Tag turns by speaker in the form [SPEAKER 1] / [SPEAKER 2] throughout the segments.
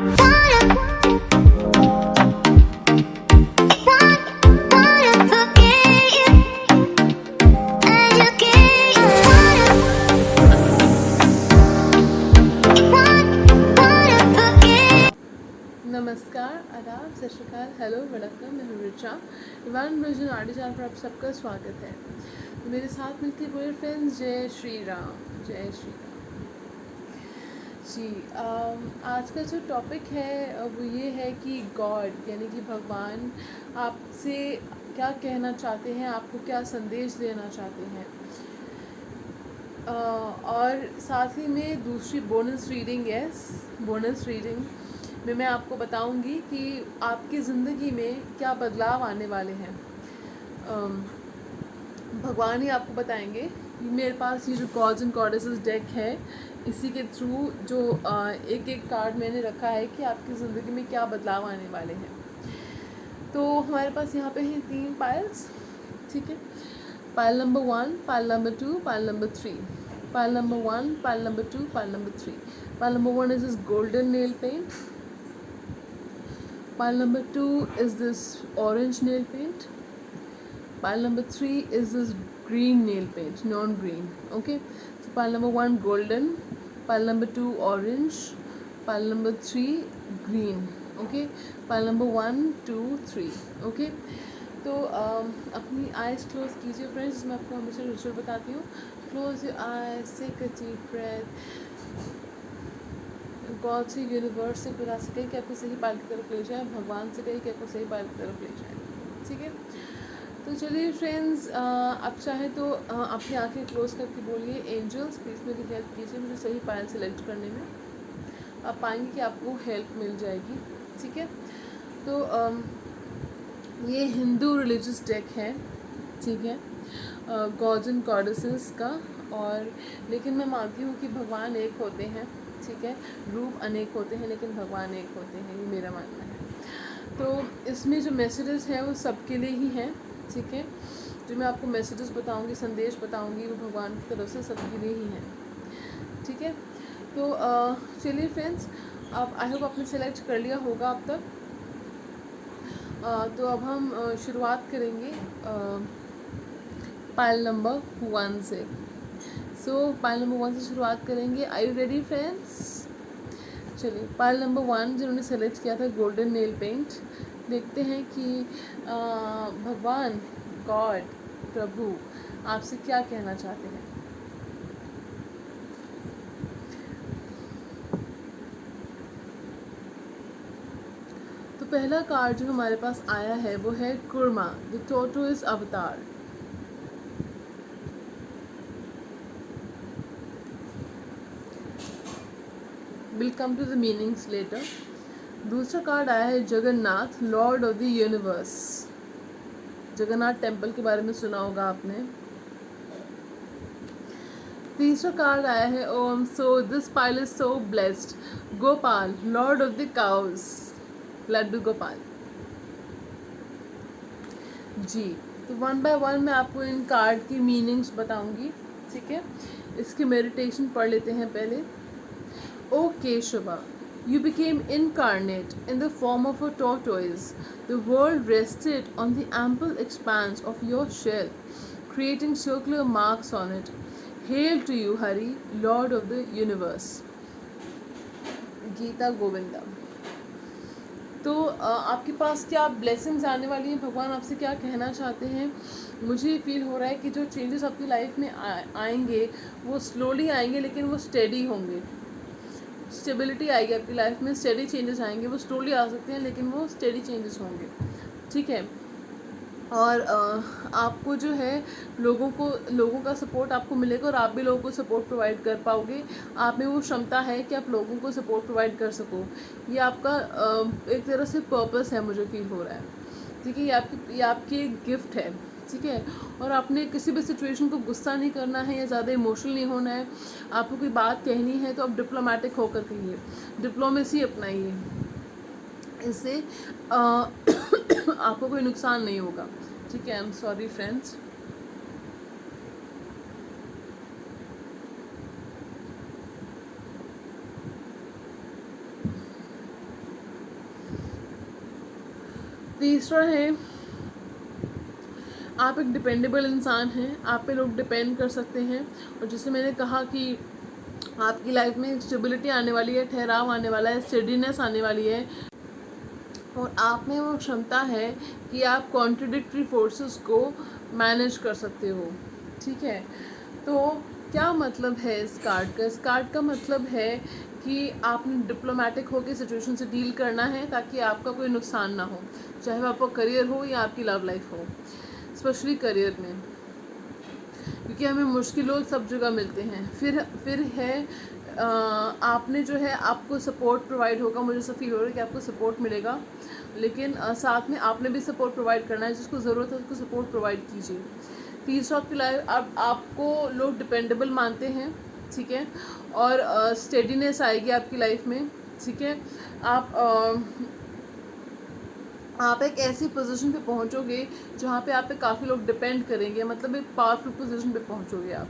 [SPEAKER 1] नमस्कार, आदाब, सत श्री अकाल, हेलो, वड़क्कम, मैं हूँ ऋचा। इवान वर्जन आर्टी चैनल पर आप सबका स्वागत है। तो मेरे साथ मिलके बोले फ्रेंड्स, जय श्री राम, जय श्री राम जी। आज का जो टॉपिक है वो ये है कि गॉड यानी कि भगवान आपसे क्या कहना चाहते हैं, आपको क्या संदेश देना चाहते हैं। और साथ ही में दूसरी बोनस रीडिंग में मैं आपको बताऊंगी कि आपकी ज़िंदगी में क्या बदलाव आने वाले हैं। भगवान ही आपको बताएंगे। मेरे पास ये जो गॉड्स एंड गॉडेसेस डेक है, इसी के थ्रू जो एक एक कार्ड मैंने रखा है कि आपकी ज़िंदगी में क्या बदलाव आने वाले हैं। तो हमारे पास यहाँ पे हैं 3 पायल्स, ठीक है। Pile number 1, Payal number 2, Payal number 3। Pile number 1, Payal number 2, Payal number 3। Pile number 1 is this golden nail paint. Pile number 2 is this orange nail paint. Pile number 3 is this green nail paint, non-green. Okay, so pile number 1 golden, pile number 2 orange, pile number 3 green. Okay, pile number 1 2 3. Okay, तो अपनी eyes close कीजिए friends. मैं आपको हमेशा ritual बताती हूँ। Close your eyes, take a deep breath. God से, universe से खुदा से कहीं कि आपको सही पाल की तरफ ले जाए, भगवान से कहीं कि आपको सही पाल की तरफ ले जाए, ठीक है। तो चलिए फ्रेंड्स, आप चाहें तो अपनी आंखें क्लोज करके बोलिए, एंजल्स प्लीज़ मेरी हेल्प कीजिए मुझे सही पायल सेलेक्ट करने में। आप पाएंगे कि आपको हेल्प मिल जाएगी, ठीक है। तो ये हिंदू रिलीजियस डेक है, ठीक है, गॉड्स एंड गॉडेसेस का। और लेकिन मैं मानती हूँ कि भगवान एक होते हैं, ठीक है। रूप अनेक होते हैं लेकिन भगवान एक होते हैं, ये मेरा मानना है। तो इसमें जो मैसेजेस हैं वो सबके लिए ही हैं, ठीक है। जो मैं आपको मैसेजेस बताऊंगी, संदेश बताऊंगी, वो भगवान की तरफ से सबके लिए ही हैं, ठीक है। तो चलिए फ्रेंड्स, आप आई होप आपने सेलेक्ट कर लिया होगा अब तक। तो अब हम शुरुआत करेंगे पायल नंबर 1 से। सो पायल नंबर 1 से शुरुआत करेंगे। Are you ready friends? चलिए, पायल नंबर 1 जिन्होंने सेलेक्ट किया था गोल्डन नेल पेंट, देखते हैं कि भगवान, गॉड, प्रभु आपसे क्या कहना चाहते हैं। तो पहला कार्ड जो हमारे पास आया है वो है Kurma, the tortoise avatar. Will come to the meanings later. दूसरा कार्ड आया है Jagannath, lord of the universe. Jagannath temple के बारे में सुना होगा आपने। तीसरा कार्ड आया है Om, so this pile is so blessed, Gopal, lord of the cows, Laddu Gopal ji. तो 1 बाय 1 मैं आपको इन कार्ड की मीनिंग्स बताऊंगी, ठीक है। इसकी मेडिटेशन पढ़ लेते हैं पहले। O Keshava, you became incarnate in the form of a tortoise. The world rested on the ample expanse of your shell, creating circular marks on it. Hail to you, Hari, Lord of the universe. Gita Govinda. तो आपके पास क्या blessings आने वाली हैं, भगवान आपसे क्या कहना चाहते हैं। मुझे फील हो रहा है कि जो चेंजेस आपकी लाइफ में आएंगे वो स्लोली आएंगे लेकिन वो स्टेडी होंगे। स्टेबिलिटी आएगी आपकी लाइफ में, स्टेडी चेंजेस आएंगे। वो स्लोली आ सकते हैं लेकिन वो स्टेडी चेंजेस होंगे, ठीक है। और आपको जो है लोगों का सपोर्ट आपको मिलेगा और आप भी लोगों को सपोर्ट प्रोवाइड कर पाओगे। आप में वो क्षमता है कि आप लोगों को सपोर्ट प्रोवाइड कर सको। ये आपका एक तरह से पर्पस है, मुझे फील हो रहा है, ठीक है। ये आपकी एक गिफ्ट है, ठीक है। और आपने किसी भी सिचुएशन को गुस्सा नहीं करना है या ज़्यादा इमोशनल नहीं होना है। आपको कोई बात कहनी है तो आप डिप्लोमेटिक होकर कहिए, डिप्लोमेसी अपनाइए। इससे आपको कोई नुकसान नहीं होगा, ठीक है। I am sorry friends. तीसरा है, आप एक डिपेंडेबल इंसान हैं, आप पे लोग डिपेंड कर सकते हैं। और जैसे मैंने कहा कि आपकी लाइफ में स्टेबिलिटी आने वाली है, ठहराव आने वाला है, स्टेडीनेस आने वाली है, और आप में वो क्षमता है कि आप कॉन्ट्रडिक्टरी फोर्सेस को मैनेज कर सकते हो। ठीक है, तो क्या मतलब है इस कार्ड का? इस कार्ड का मतलब है कि आपने डिप्लोमेटिक होकर सिचुएशन से डील करना है ताकि आपका कोई नुकसान ना हो, चाहे वो आपका करियर हो या आपकी लव लाइफ हो, स्पेशली करियर में, क्योंकि हमें मुश्किलों सब जगह मिलते हैं। फिर है आपने जो है, आपको सपोर्ट प्रोवाइड होगा, मुझे ऐसा फील हो रहा है कि आपको सपोर्ट मिलेगा, लेकिन साथ में आपने भी सपोर्ट प्रोवाइड करना है। जिसको ज़रूरत है उसको सपोर्ट प्रोवाइड कीजिए। तीसरा, आपकी लाइफ, अब आपको लोग डिपेंडेबल मानते हैं, ठीक है, और स्टेडीनेस आएगी आपकी लाइफ में, ठीक है। आप एक ऐसी पोजीशन पे पहुंचोगे जहाँ पे आप पे काफ़ी लोग डिपेंड करेंगे, मतलब एक पावरफुल पोजीशन पे पहुंचोगे आप,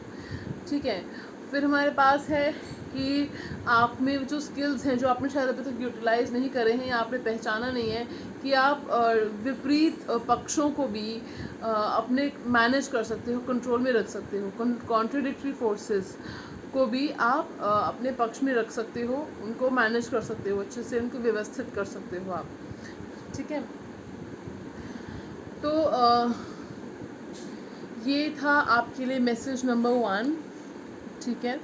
[SPEAKER 1] ठीक है। फिर हमारे पास है कि आप में जो स्किल्स हैं जो आपने शायद अभी तक यूटिलाइज़ नहीं करे हैं या आपने पहचाना नहीं है, कि आप विपरीत पक्षों को भी अपने मैनेज कर सकते हो, कंट्रोल में रख सकते हो। कॉन्ट्रडिक्टरी फोर्सेस को भी आप अपने पक्ष में रख सकते हो, उनको मैनेज कर सकते हो, अच्छे से उनको व्यवस्थित कर सकते हो आप, ठीक है। तो ये था आपके लिए मैसेज नंबर 1, ठीक है।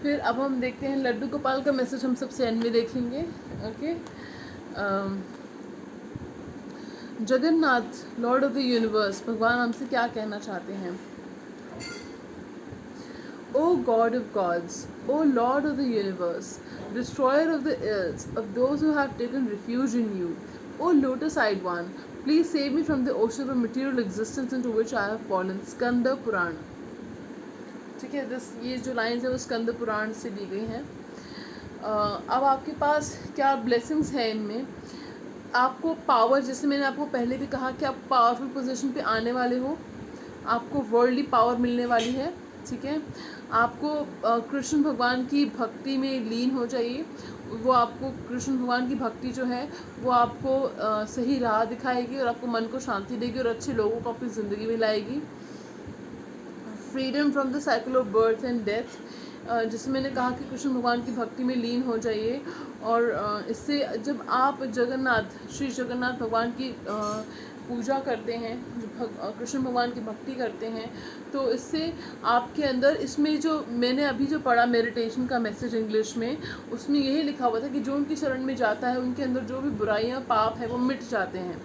[SPEAKER 1] फिर अब हम देखते हैं लड्डू गोपाल का मैसेज, हम सबसे एंड में देखेंगे, okay. Jagannath, lord of the universe, भगवान हमसे क्या कहना चाहते हैं? O God of gods, O Lord of the universe, destroyer of the ills of those who have taken refuge in you, O lotus-eyed one, please save me from the ocean of material existence into which I have fallen. Skanda Purana, ठीक है। ये जो lines है वो स्कंद पुराण से ली गई हैं। अब आपके पास क्या ब्लेसिंग्स हैं इनमें? आपको पावर, जैसे मैंने आपको पहले भी कहा कि आप पावरफुल पोजीशन पे आने वाले हो, आपको वर्ल्डली पावर मिलने वाली है, ठीक है। आपको कृष्ण भगवान की भक्ति में लीन हो जाइए, वो आपको कृष्ण भगवान की भक्ति जो है वो आपको सही राह दिखाएगी और आपको मन को शांति देगी और अच्छे लोगों को अपनी ज़िंदगी में लाएगी। Freedom from the cycle of birth and death, जिसमें मैंने कहा कि कृष्ण भगवान की भक्ति में लीन हो जाइए, और इससे जब आप श्री जगन्नाथ भगवान की पूजा करते हैं, कृष्ण भगवान की भक्ति करते हैं, तो इससे आपके अंदर, इसमें जो मैंने अभी जो पढ़ा मेडिटेशन का मैसेज इंग्लिश में, उसमें यही लिखा हुआ था कि जो उनकी शरण में जाता है उनके अंदर जो भी बुराइयां पाप है वो मिट जाते हैं,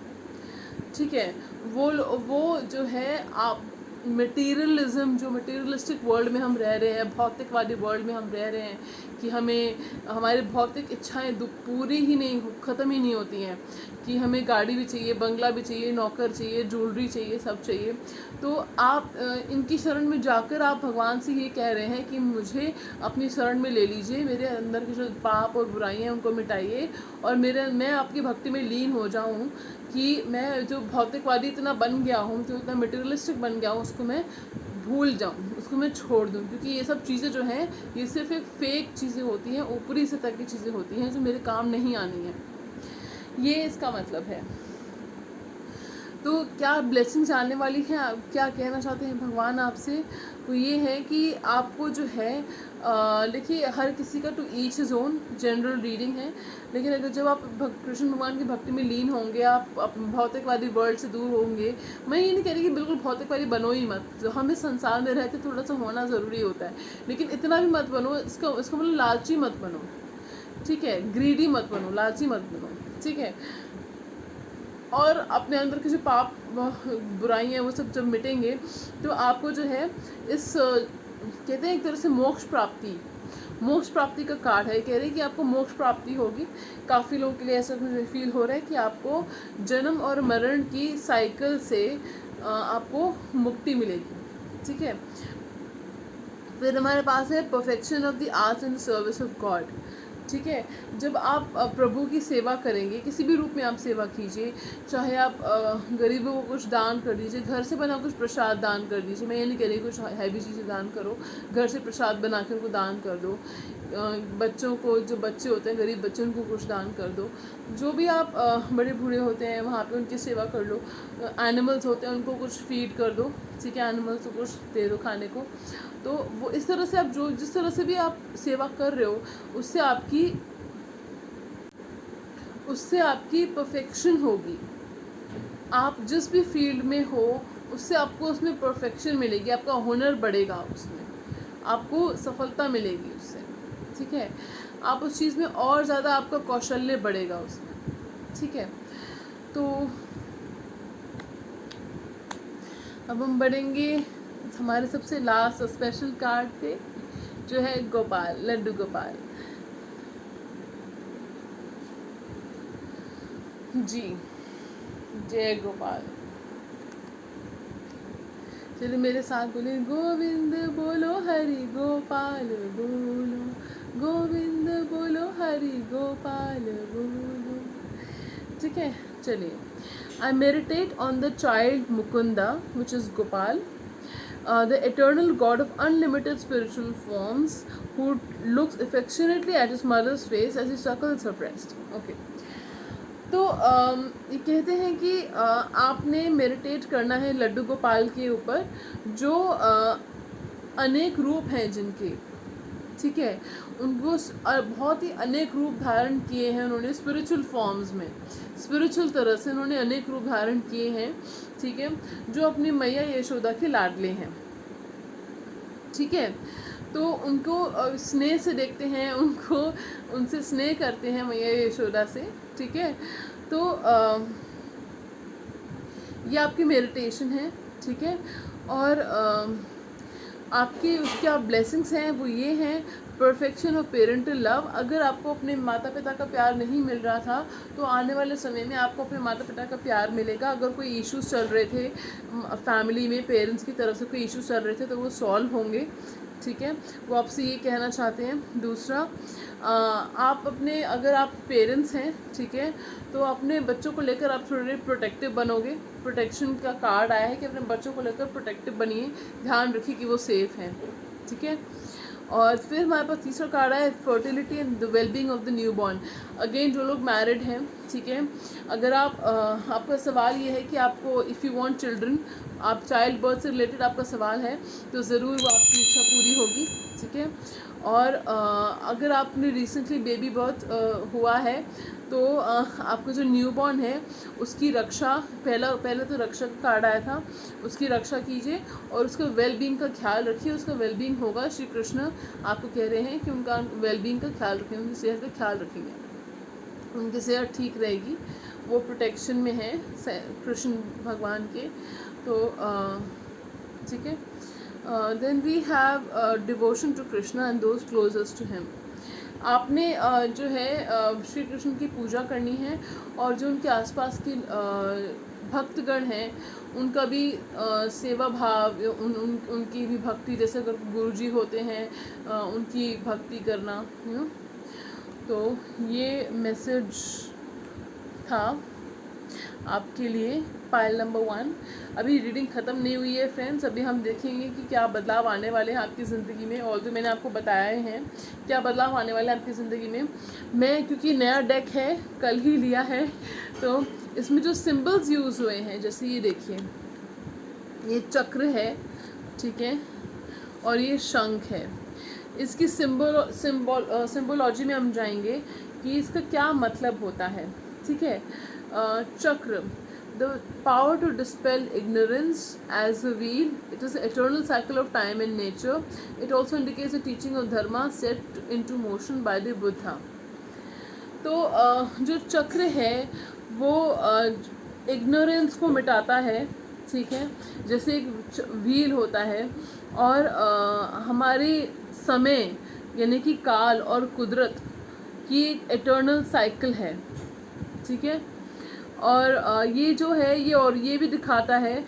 [SPEAKER 1] ठीक है। वो जो है, आप मटेरियलिज्म, जो मटेरियलिस्टिक वर्ल्ड में हम रह रहे हैं, भौतिकवादी वर्ल्ड में हम रह रहे हैं, कि हमें हमारी भौतिक इच्छाएं पूरी ही नहीं, ख़त्म ही नहीं होती हैं, कि हमें गाड़ी भी चाहिए, बंगला भी चाहिए, नौकर चाहिए, ज्वेलरी चाहिए, सब चाहिए। तो आप इनकी शरण में जाकर आप भगवान से ये कह रहे हैं कि मुझे अपनी शरण में ले लीजिए, मेरे अंदर के जो पाप और बुराइयाँ हैं उनको मिटाइए, और मैं आपकी भक्ति में लीन हो जाऊँ, कि मैं जो भौतिकवादी इतना बन गया हूँ, जो इतना मटेरियलिस्टिक बन गया हूँ, उसको मैं भूल जाऊँ, उसको मैं छोड़ दूँ, क्योंकि ये सब चीज़ें जो हैं ये सिर्फ एक फेक चीज़ें होती हैं, ऊपरी सतह की चीज़ें होती हैं जो मेरे काम नहीं आनी हैं। ये इसका मतलब है। तो क्या ब्लेसिंग्स आने वाली हैं? क्या कहना चाहते हैं भगवान आपसे? तो ये है कि आपको जो है, देखिए, हर किसी का to each his own, general reading है, लेकिन अगर जब आप कृष्ण भगवान की भक्ति में लीन होंगे, आप भौतिकवादी वर्ल्ड से दूर होंगे, मैं ये नहीं कह रही कि बिल्कुल भौतिकवादी बनो ही मत, जो हमें संसार में रहते थोड़ा सा होना ज़रूरी होता है, लेकिन इतना भी मत बनो, इसका मतलब लालची मत बनो, ठीक है, ग्रीडी मत बनो, लालची मत बनो, ठीक है। और अपने अंदर के जो पाप बुराई हैं वो सब जब मिटेंगे, तो आपको जो है इस कहते हैं एक तरह से मोक्ष प्राप्ति का कार्ड है। कह रहे हैं कि आपको मोक्ष प्राप्ति होगी। काफ़ी लोगों के लिए ऐसा मुझे फील हो रहा है कि आपको जन्म और मरण की साइकिल से आपको मुक्ति मिलेगी, ठीक है। फिर हमारे पास है perfection of the arts and service of God, ठीक है। जब आप प्रभु की सेवा करेंगे, किसी भी रूप में आप सेवा कीजिए, चाहे आप गरीबों को कुछ दान कर दीजिए, घर से बना कुछ प्रसाद दान कर दीजिए, मैं ये नहीं कह रही कुछ हैवी चीज़ें दान करो, घर से प्रसाद बना कर उनको दान कर दो, बच्चों को, जो बच्चे होते हैं गरीब बच्चे, उनको कुछ दान कर दो। जो भी आप बड़े बूढ़े होते हैं वहाँ पे उनकी सेवा कर लो। एनिमल्स होते हैं उनको कुछ फीड कर दो, ठीक है, एनिमल्स को कुछ दे दो खाने को। तो वो इस तरह से आप जो जिस तरह से भी आप सेवा कर रहे हो उससे आपकी परफेक्शन होगी। आप जिस भी फील्ड में हो उससे आपको उसमें परफेक्शन मिलेगी, आपका हुनर बढ़ेगा, उसमें आपको सफलता मिलेगी उससे, ठीक है। आप उस चीज़ में और ज़्यादा आपका कौशल्य बढ़ेगा उसमें, ठीक है। तो अब हम बढ़ेंगे हमारे सबसे लास्ट स्पेशल कार्ड पे, जो है गोपाल, लड्डू गोपाल जी। जय गोपाल। चलिए मेरे साथ बोले, गोविंद बोलो हरि गोपाल बोलो, गोविंद बोलो हरि गोपाल बोलो, ठीक है। चलिए, I meditate on the child Mukunda, which is Gopal, the eternal God of unlimited spiritual forms, who looks affectionately at his mother's face as he suckles her breast. Okay. तो ये कहते हैं कि आपने मेडिटेट करना है लड्डू गोपाल के ऊपर, जो अनेक रूप हैं जिनके, ठीक है, उनको बहुत ही अनेक रूप धारण किए हैं उन्होंने स्पिरिचुअल फॉर्म्स में, स्पिरिचुअल तरह से उन्होंने अनेक रूप धारण किए हैं, ठीक है, जो अपनी मैया यशोदा के लाडले हैं, ठीक है। तो उनको स्नेह से देखते हैं, उनको उनसे स्नेह करते हैं मैया यशोदा से, ठीक है। तो ये आपकी मेडिटेशन है, ठीक है। और आपकी उसके आप ब्लेसिंग्स हैं वो ये हैं, परफेक्शन ऑफ पेरेंटल लव। अगर आपको अपने माता पिता का प्यार नहीं मिल रहा था तो आने वाले समय में आपको अपने माता पिता का प्यार मिलेगा। अगर कोई इश्यूज चल रहे थे फैमिली में, पेरेंट्स की तरफ से कोई इश्यूज चल रहे थे तो वो सॉल्व होंगे, ठीक है। वो आपसे ये कहना चाहते हैं। दूसरा, आप अपने, अगर आप पेरेंट्स हैं, ठीक है, तो अपने बच्चों को लेकर आप थोड़े प्रोटेक्टिव बनोगे। प्रोटेक्शन का कार्ड आया है कि अपने बच्चों को लेकर प्रोटेक्टिव बनिए, ध्यान रखिए कि वो सेफ़ हैं, ठीक है। और फिर हमारे पास तीसरा कार्ड है fertility and the wellbeing of the new born. Again जो लोग मैरिड हैं, ठीक है, अगर आप आपका सवाल ये है कि आपको इफ़ यू वांट चिल्ड्रन, आप चाइल्ड बर्थ से रिलेटेड आपका सवाल है, तो ज़रूर वो आपकी इच्छा पूरी होगी, ठीक है। और अगर आपने रिसेंटली बेबी बर्थ हुआ है तो आपका जो न्यू बॉर्न है उसकी रक्षा, पहले तो रक्षा का कार्ड आया था, उसकी रक्षा कीजिए और उसका वेलबींग का ख्याल रखिए। उसका वेलबींग होगा, श्री कृष्ण आपको कह रहे हैं कि उनका वेलबींग का ख्याल रखें, उनकी सेहत का ख्याल रखेंगे, उनकी सेहत ठीक रहेगी, वो प्रोटेक्शन में है कृष्ण भगवान के। तो ठीक है। Then we have devotion to Krishna and those closest to him. आपने जो है श्री कृष्ण की पूजा करनी है और जो उनके आसपास के भक्तगण हैं उनका भी सेवा भाव, उनकी भी भक्ति, जैसे अगर गुरुजी होते हैं उनकी भक्ति करना, तो ये मैसेज था आपके लिए पायल नंबर 1। अभी रीडिंग ख़त्म नहीं हुई है फ्रेंड्स, अभी हम देखेंगे कि क्या बदलाव आने वाले हैं आपकी ज़िंदगी में। और तो मैंने आपको बताया हैं क्या बदलाव आने वाले हैं आपकी ज़िंदगी में। मैं क्योंकि नया डेक है, कल ही लिया है, तो इसमें जो सिंबल्स यूज़ हुए हैं, जैसे ये देखिए, ये चक्र है, ठीक है, और ये शंख है। इसकी सिंबोलॉजी में हम जाएंगे कि इसका क्या मतलब होता है, ठीक है। चक्र, the power to dispel ignorance as a wheel. It is an eternal cycle of time and nature. It also indicates the teaching of dharma set into motion by the Buddha. तो जो चक्र है वो इग्नोरेंस को मिटाता है, ठीक है, जैसे एक व्हील होता है। और हमारे समय यानी कि काल और कुदरत की एक एटर्नल साइकिल है, ठीक है। और ये जो है ये, और ये भी दिखाता है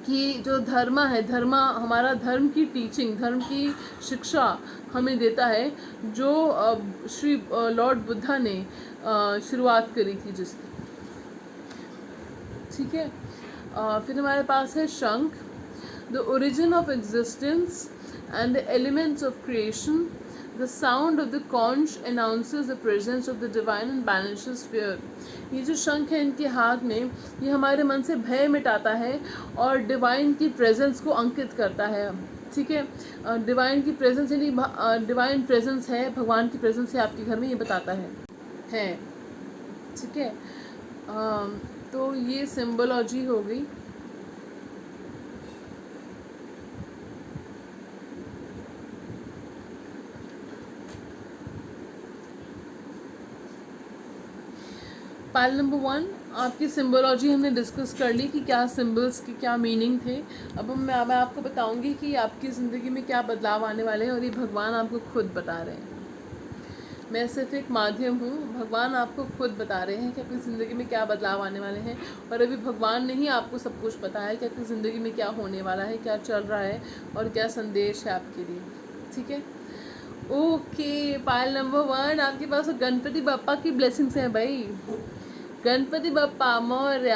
[SPEAKER 1] कि जो धर्म है, धर्म हमारा, धर्म की टीचिंग, धर्म की शिक्षा हमें देता है, जो श्री लॉर्ड बुद्धा ने शुरुआत करी थी जिसकी, ठीक है। फिर हमारे पास है शंख, the origin of existence and the elements of creation. The sound of the conch announces the presence of the divine and banishes fear. ये जो शंख है इनके हाथ में, ये हमारे मन से भय मिटाता है और डिवाइन की प्रेजेंस को अंकित करता है, ठीक है। डिवाइन की प्रेजेंस यानी डिवाइन प्रेजेंस है, भगवान की प्रेजेंस है आपके घर में, ये बताता है, ठीक है। तो ये सिम्बोलॉजी हो गई। पाइल नंबर 1 आपकी सिम्बोलॉजी हमने डिस्कस कर ली कि क्या सिम्बल्स के क्या मीनिंग थे। अब मैं आपको बताऊंगी कि आपकी ज़िंदगी में क्या बदलाव आने वाले हैं, और ये भगवान आपको खुद बता रहे हैं। मैं सिर्फ एक माध्यम हूँ, भगवान आपको खुद बता रहे हैं कि आपकी ज़िंदगी में क्या बदलाव आने वाले हैं। और अभी भगवान ने ही आपको सब कुछ बताया कि आपकी ज़िंदगी में क्या होने वाला है, क्या चल रहा है और क्या संदेश है आपके लिए, ठीक है। ओके, पाइल नंबर 1 आपके पास गणपति बप्पा की ब्लेसिंग्स हैं भाई। गणपति बप्पा मौर्य,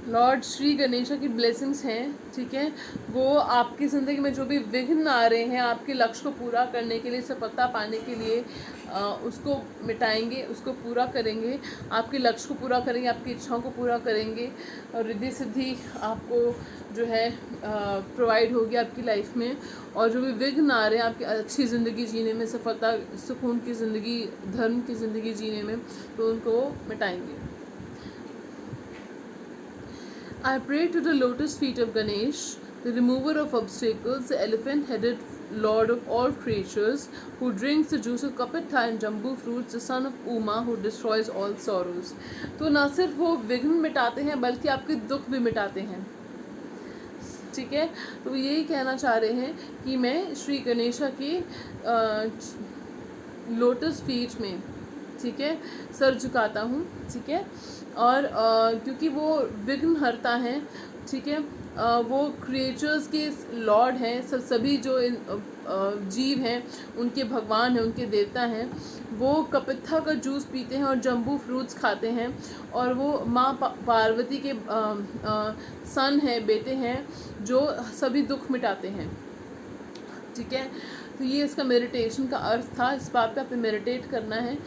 [SPEAKER 1] लॉर्ड श्री गणेशा की ब्लेसिंग्स हैं, ठीक है। वो आपकी ज़िंदगी में जो भी विघ्न आ रहे हैं आपके लक्ष्य को पूरा करने के लिए, सफलता पाने के लिए, उसको मिटाएंगे, उसको पूरा करेंगे, आपके लक्ष्य को पूरा करेंगे, आपकी इच्छाओं को पूरा करेंगे, और रिद्धि सिद्धि आपको जो है प्रोवाइड होगी आपकी लाइफ में। और जो भी विघ्न आ रहे हैं आपकी अच्छी ज़िंदगी जीने में, सफलता, सुकून की ज़िंदगी, धर्म की ज़िंदगी जीने में, तो उनको मिटाएंगे। I pray to the lotus feet of Ganesh, the remover of obstacles, the elephant-headed lord of all creatures, who drinks the juice of kapitha and jambu fruits, the son of Uma, who destroys all sorrows. तो न सिर्फ वो विघ्न मिटाते हैं बल्कि आपके दुख भी मिटाते हैं, ठीक है। तो यही कहना चाह रहे हैं कि मैं श्री गणेशा की लोटस फीट में, ठीक है, सर झुकाता हूँ, ठीक है। और क्योंकि वो विघ्न हरता हैं, ठीक है, वो क्रिएचर्स के लॉर्ड हैं, सभी जो जीव हैं उनके भगवान हैं, उनके देवता हैं। वो कपित्था का जूस पीते हैं और जम्बू फ्रूट्स खाते हैं, और वो माँ पार्वती के सन हैं, बेटे हैं, जो सभी दुख मिटाते हैं, ठीक है। तो ये इसका मेडिटेशन का अर्थ था, इस बात पे आपने मेडिटेट करना है।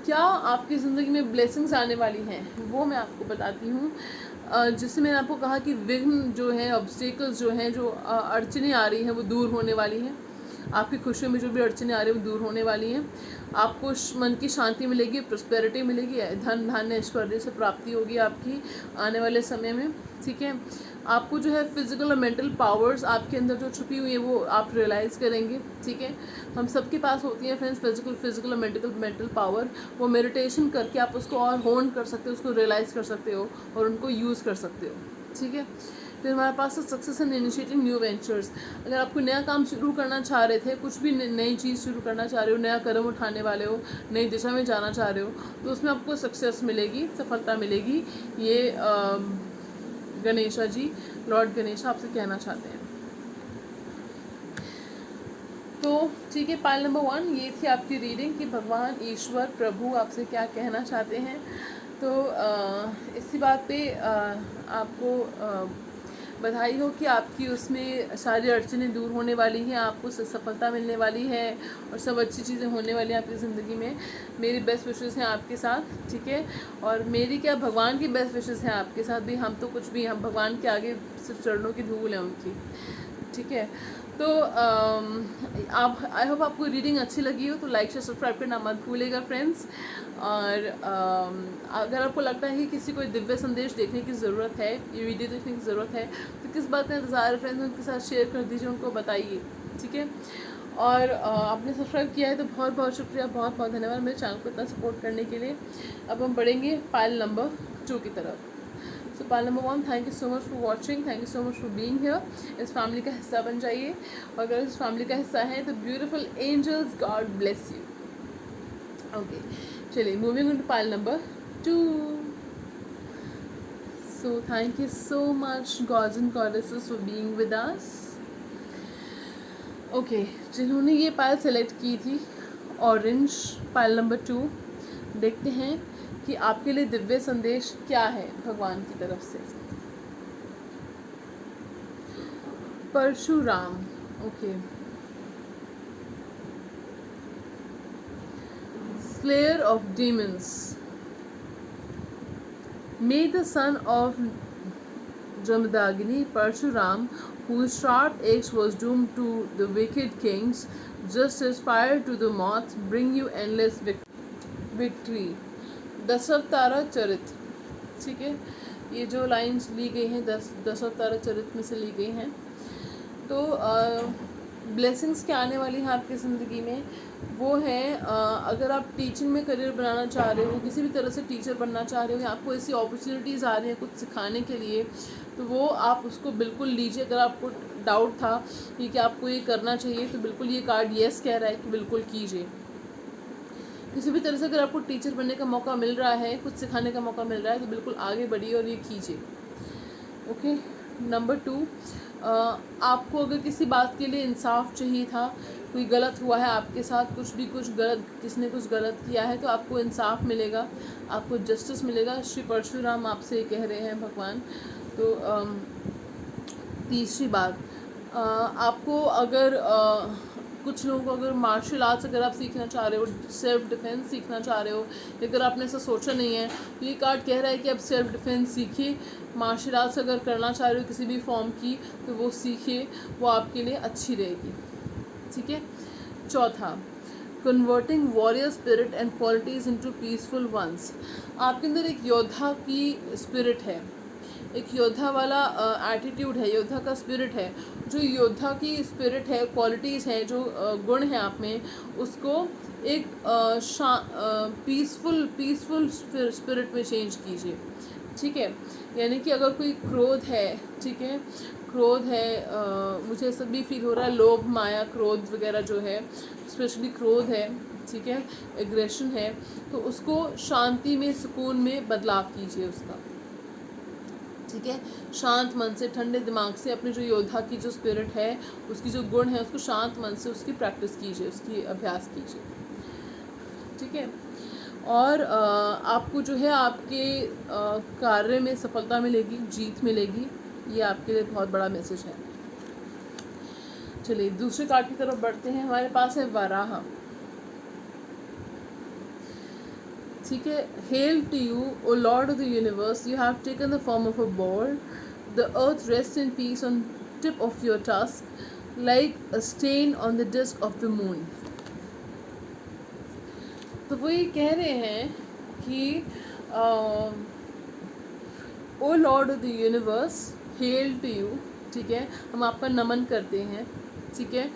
[SPEAKER 1] क्या आपकी ज़िंदगी में ब्लेसिंग्स आने वाली हैं वो मैं आपको बताती हूँ। जिससे मैंने आपको कहा कि विघ्न जो है, ऑब्स्टेकल्स जो हैं, जो अड़चनें आ रही हैं वो दूर होने वाली हैं। आपकी खुशियों में जो भी अड़चनें आ रही हैं वो दूर होने वाली हैं। आपको मन की शांति मिलेगी, प्रॉस्पेरिटी मिलेगी, धन धान्य ऐश्वर्य से प्राप्ति होगी आपकी आने वाले समय में, ठीक है। आपको जो है फिज़िकल और मेंटल पावर्स आपके अंदर जो छुपी हुई है वो आप रियलाइज़ करेंगे, ठीक है। हम सबके पास होती हैं फ्रेंड्स फिज़िकल और मेंटल पावर। वो मेडिटेशन करके आप उसको और होन कर सकते हो, उसको रियलाइज़ कर सकते हो और उनको यूज़ कर सकते हो, ठीक है। फिर हमारे पास success and initiating new ventures. अगर आप कोई नया काम शुरू करना चाह रहे थे, कुछ भी नई चीज़ शुरू करना चाह रहे हो, नया कदम उठाने वाले हो, नई दिशा में जाना चाह रहे हो, तो उसमें आपको सक्सेस मिलेगी, सफलता मिलेगी। ये गणेशा जी, लॉर्ड गणेशा आपसे कहना चाहते हैं। तो ठीक है, पाइल नंबर 1 ये थी आपकी रीडिंग कि भगवान ईश्वर प्रभु आपसे क्या कहना चाहते हैं। तो इसी बात पे आपको बधाई हो कि आपकी उसमें सारी अड़चनें दूर होने वाली हैं, आपको सफलता मिलने वाली है और सब अच्छी चीज़ें होने वाली हैं आपकी ज़िंदगी में। मेरी बेस्ट विशेज़ हैं आपके साथ, ठीक है। और मेरी क्या, भगवान की बेस्ट विशेज़ हैं आपके साथ भी। हम तो कुछ भी, हम भगवान के आगे सिर्फ चरणों की धूल है उनकी, ठीक है। तो आप, आई होप आपको रीडिंग अच्छी लगी हो, तो लाइक शेयर सब्सक्राइब करना मत भूलेगा फ्रेंड्स। और अगर आपको लगता है कि किसी को दिव्य संदेश देखने की ज़रूरत है, ये वीडियो देखने की ज़रूरत है, तो किस बात का इंतज़ार है फ्रेंड्स, उनके साथ शेयर कर दीजिए, उनको बताइए, ठीक है। और आपने सब्सक्राइब किया है तो बहुत बहुत शुक्रिया, बहुत बहुत धन्यवाद मेरे चैनल को इतना सपोर्ट करने के लिए। अब हम बढ़ेंगे पाइल नंबर 2 की तरफ। सो pile number 1, thank you so much for watching, thank you so much for being here. इस फैमिली का हिस्सा बन जाइए, और अगर इस फैमिली का हिस्सा है तो beautiful angels, God bless you. Okay, चलिए moving on to pile number 2। So thank you so much gods and goddesses for being with us. Okay, जिन्होंने ये पाइल सेलेक्ट की थी ऑरेंज, पाइल नंबर 2, देखते हैं कि आपके लिए दिव्य संदेश क्या है भगवान की तरफ से। Parshuram, okay, slayer of demons. May the son of Jamadagini, Parshuram, whose sharp axe was doomed to the wicked kings, just as fire to the moth, bring you endless victory. Dashavatara चरित, ठीक है, ये जो लाइंस ली गई हैं दशावतारा चरित में से ली गई हैं। तो ब्लेसिंग्स क्या आने वाली हैं आपकी ज़िंदगी में, वो है अगर आप टीचिंग में करियर बनाना चाह रहे हो, किसी भी तरह से टीचर बनना चाह रहे हो, या आपको ऐसी अपॉर्चुनिटीज़ आ रही हैं कुछ सिखाने के लिए, तो वो आप उसको बिल्कुल लीजिए। अगर आपको डाउट था कि आपको ये करना चाहिए, तो बिल्कुल ये कार्ड येस कह रहा है कि बिल्कुल कीजिए। किसी भी तरह से अगर आपको टीचर बनने का मौका मिल रहा है, कुछ सिखाने का मौका मिल रहा है, तो बिल्कुल आगे बढ़िए और ये कीजिए। ओके, नंबर 2, आपको अगर किसी बात के लिए इंसाफ चाहिए था, कोई गलत हुआ है आपके साथ, कुछ गलत, किसने कुछ गलत किया है, तो आपको इंसाफ मिलेगा, आपको जस्टिस मिलेगा। श्री परशुराम आपसे कह रहे हैं भगवान। तो तीसरी बात, आपको अगर कुछ लोगों को अगर मार्शल आर्ट्स अगर आप सीखना चाह रहे हो, सेल्फ डिफेंस सीखना चाह रहे हो, अगर आपने ऐसा सोचा नहीं है, तो ये कार्ड कह रहा है कि आप सेल्फ डिफेंस सीखिए। मार्शल आर्ट्स अगर करना चाह रहे हो किसी भी फॉर्म की, तो वो सीखिए, वो आपके लिए अच्छी रहेगी, ठीक है। चौथा, converting warrior spirit and qualities into peaceful ones. आपके अंदर एक योद्धा की स्पिरिट है, एक योद्धा वाला एटीट्यूड है, योद्धा का स्पिरिट है। जो योद्धा की स्पिरिट है, क्वालिटीज़ हैं, जो गुण हैं आप में, उसको एक पीसफुल स्पिरिट में चेंज कीजिए, ठीक है। यानी कि अगर कोई क्रोध है, ठीक है, क्रोध है, मुझे ऐसा भी फील हो रहा है, लोभ, माया, क्रोध वगैरह जो है, स्पेशली क्रोध है, ठीक है, एग्रेशन है, तो उसको शांति में, सुकून में बदलाव कीजिए उसका, ठीक है। शांत मन से, ठंडे दिमाग से अपने जो योद्धा की जो स्पिरिट है, उसकी जो गुण है, उसको शांत मन से उसकी प्रैक्टिस कीजिए, उसकी अभ्यास कीजिए, ठीक है। और आपको जो है आपके कार्य में सफलता मिलेगी, जीत मिलेगी, ये आपके लिए बहुत बड़ा मैसेज है। चलिए दूसरे कार्ड की तरफ बढ़ते हैं। हमारे पास है वराह, ठीक है। Hail to you O lord of the universe, you have taken the form of a ball, the earth rest in peace on tip of your tusk like a stain on the disc of the moon. तो वो ये कह रहे हैं कि O lord of the universe, hail to you, ठीक है, हम आपका नमन करते हैं, ठीक है।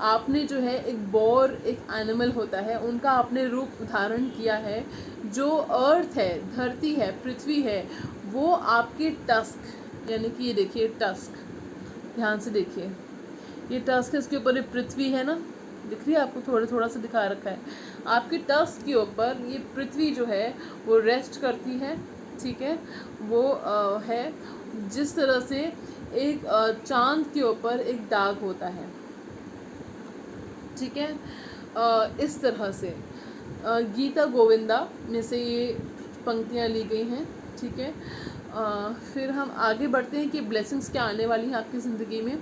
[SPEAKER 1] आपने जो है एक बोर, एक एनिमल होता है, उनका आपने रूप धारण किया है। जो अर्थ है, धरती है, पृथ्वी है, वो आपके टस्क, यानी कि ये देखिए टस्क, ध्यान से देखिए, ये टस्क है, इसके ऊपर ये पृथ्वी है ना, दिख रही है आपको, थोड़ा सा दिखा रखा है। आपके टस्क के ऊपर ये पृथ्वी जो है वो रेस्ट करती है, ठीक है। वो है जिस तरह से एक चांद के ऊपर एक दाग होता है, ठीक है, इस तरह से गीता गोविंदा में से ये पंक्तियाँ ली गई हैं, ठीक है। फिर हम आगे बढ़ते हैं कि ब्लेसिंग्स क्या आने वाली हैं आपकी ज़िंदगी में।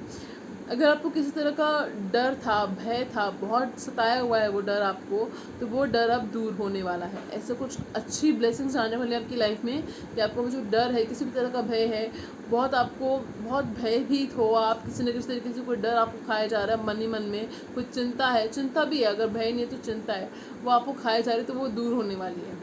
[SPEAKER 1] अगर आपको किसी तरह का डर था, भय था, बहुत सताया हुआ है वो डर आपको, तो वो डर अब दूर होने वाला है। ऐसे कुछ अच्छी ब्लेसिंग्स आने वाली है आपकी लाइफ में कि आपको जो डर है, किसी भी तरह का भय है, आपको बहुत भयभीत हो आप, किसी न किसी तरीके से कोई डर आपको खाया जा रहा है मन ही मन में, कोई चिंता है, चिंता भी है, अगर भय नहीं है तो चिंता है, वो आपको खाए जा रही है, तो वो दूर होने वाली है।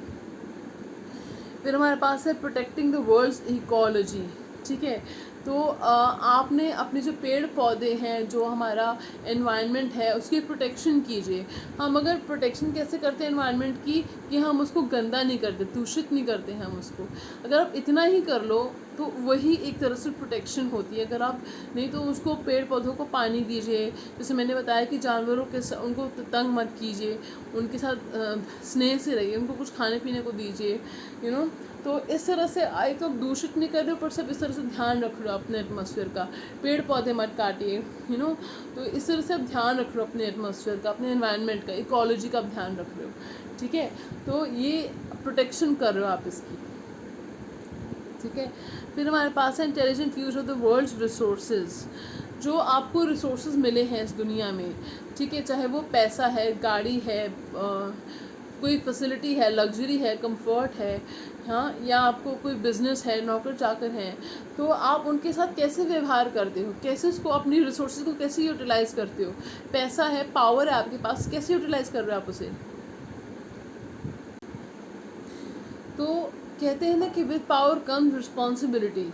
[SPEAKER 1] फिर हमारे पास है प्रोटेक्टिंग द वर्ल्ड्स इकोलॉजी, ठीक है। तो आपने अपने जो पेड़ पौधे हैं, जो हमारा एनवायरनमेंट है, उसकी प्रोटेक्शन कीजिए। हम अगर प्रोटेक्शन कैसे करते हैं एनवायरनमेंट की, कि हम उसको गंदा नहीं करते, दूषित नहीं करते हैं हम उसको। अगर आप इतना ही कर लो तो वही एक तरह से प्रोटेक्शन होती है। अगर आप नहीं तो उसको, पेड़ पौधों को पानी दीजिए, जैसे मैंने बताया कि जानवरों के उनको तंग मत कीजिए, उनके साथ स्नेह से रहिए, उनको कुछ खाने पीने को दीजिए, तो इस तरह से एक तो दूषित नहीं कर रहे हो, पर सब इस तरह से ध्यान रख रहे हो अपने एटमॉस्फेयर का, पेड़ पौधे मत काटिए, तो इस तरह से आप ध्यान रख रहे हो अपने एटमॉस्फेयर का, अपने एनवायरनमेंट का, इकोलॉजी का आप ध्यान रख रहे हो, ठीक है। तो ये प्रोटेक्शन कर रहे हो आप इसकी, ठीक है। फिर हमारे पास है intelligent use of the world's resources, जो आपको रिसोर्सेज मिले हैं इस दुनिया में, ठीक है, चाहे वो पैसा है, गाड़ी है, कोई फैसिलिटी है, लग्जरी है, कंफर्ट है, हाँ, या आपको कोई बिजनेस है, नौकर चाकर हैं, तो आप उनके साथ कैसे व्यवहार करते हो, कैसे उसको अपनी रिसोर्सेज को कैसे यूटिलाइज़ करते हो। पैसा है, पावर है आपके पास, कैसे यूटिलाइज़ कर रहे हो आप उसे। तो कहते हैं ना कि विद पावर कम्स रिस्पॉन्सिबिलिटी।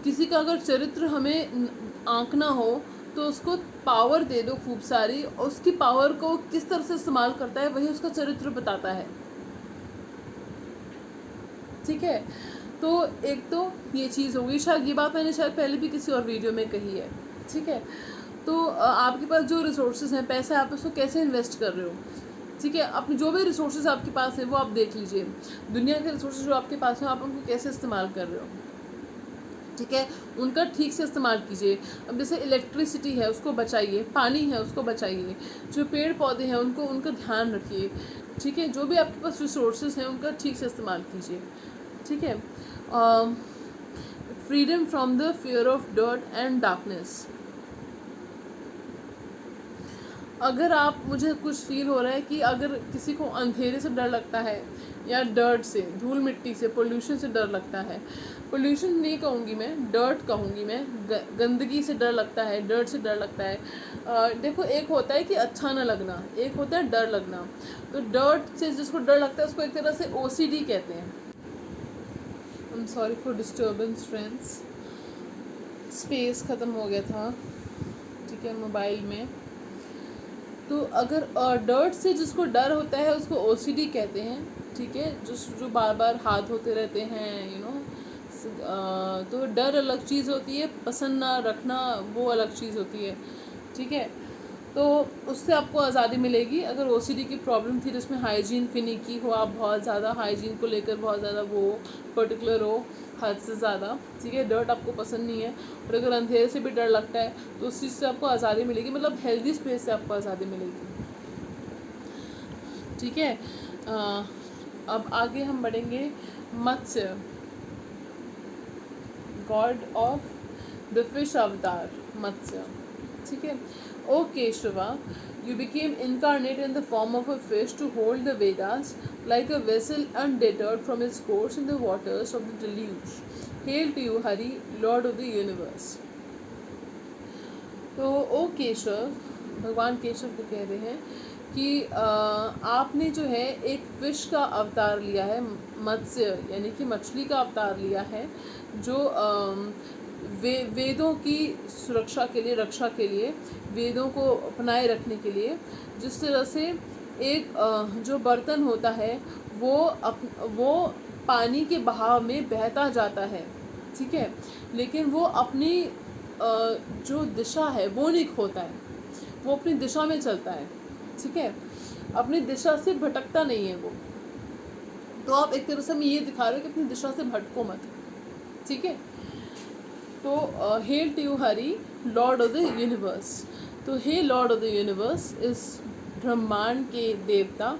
[SPEAKER 1] किसी का अगर चरित्र हमें आंकना हो तो उसको पावर दे दो खूब सारी, और उसकी पावर को किस तरह से इस्तेमाल करता है वही उसका चरित्र बताता है, ठीक है। तो एक तो ये चीज़ होगी, शायद ये बात मैंने शायद पहले भी किसी और वीडियो में कही है, ठीक है। तो आपके पास जो रिसोर्सेज हैं, पैसा है, आप उसको कैसे इन्वेस्ट कर रहे हो, ठीक है। अपने जो भी रिसोर्सेज आपके पास हैं वो आप देख लीजिए, दुनिया के रिसोर्सेज जो आपके पास हैं आप उनको कैसे इस्तेमाल कर रहे हो, ठीक है, उनका ठीक से इस्तेमाल कीजिए। अब जैसे इलेक्ट्रिसिटी है उसको बचाइए, पानी है उसको बचाइए, जो पेड़ पौधे हैं उनका ध्यान रखिए, ठीक है। जो भी आपके पास रिसोर्सेज हैं उनका ठीक से इस्तेमाल कीजिए, ठीक है। Freedom from the fear of dirt and darkness. अगर आप, मुझे कुछ फील हो रहा है कि अगर किसी को अंधेरे से डर लगता है, या डर्ट से, धूल मिट्टी से, पोल्यूशन से डर लगता है, पोल्यूशन नहीं कहूँगी मैं, डर्ट कहूँगी मैं, गंदगी से डर लगता है, डर्ट से डर लगता है। देखो, एक होता है कि अच्छा ना लगना, एक होता है डर लगना। तो डर्ट से जिसको डर लगता है उसको एक तरह से OCD कहते हैं। I am sorry for disturbance friends, space ख़त्म हो गया था, ठीक है, मोबाइल में। तो अगर डर्ट से जिसको डर होता है उसको OCD कहते हैं, ठीक है। जो बार बार हाथ धोते रहते हैं, तो डर अलग चीज़ होती है, पसंद ना रखना वो अलग चीज़ होती है, ठीक है। तो उससे आपको आज़ादी मिलेगी। अगर OCD की प्रॉब्लम थी जिसमें हाइजीन फिनिकी हो, आप बहुत ज़्यादा हाइजीन को लेकर बहुत ज़्यादा वो पर्टिकुलर हो, हद से ज़्यादा, ठीक है, डर्ट आपको पसंद नहीं है, और अगर अंधेरे से भी डर लगता है तो उस चीज़ से आपको आज़ादी मिलेगी, मतलब हेल्दी स्पेस से आपको आज़ादी मिलेगी, ठीक है। अब आगे हम बढ़ेंगे। मत्स्य, गॉड ऑफ द फिश अवतार, मत्स्य, ठीक है। O Keshava, you became incarnate in the form of a fish to hold the Vedas like a vessel undeterred from its course in the waters of the deluge. Hail to you, Hari, Lord of the universe. तो ओ केशव, भगवान केशव को कह रहे हैं कि आपने जो है एक फिश का अवतार लिया है, मत्स्य यानी कि मछली का अवतार लिया है, जो वेदों की सुरक्षा के लिए, रक्षा के लिए, वेदों को अपनाए रखने के लिए, जिस तरह से एक जो बर्तन होता है वो पानी के बहाव में बहता जाता है, ठीक है, लेकिन वो अपनी जो दिशा है वो नहीं खोता है, वो अपनी दिशा में चलता है, ठीक है, अपनी दिशा से भटकता नहीं है वो। तो आप एक तरह से हमें ये दिखा रहे हो कि अपनी दिशा से भटको मत, ठीक है। तो hail to you Hari, lord of the universe. तो हे लॉर्ड ऑफ द यूनिवर्स, इस ब्रह्मांड के देवता,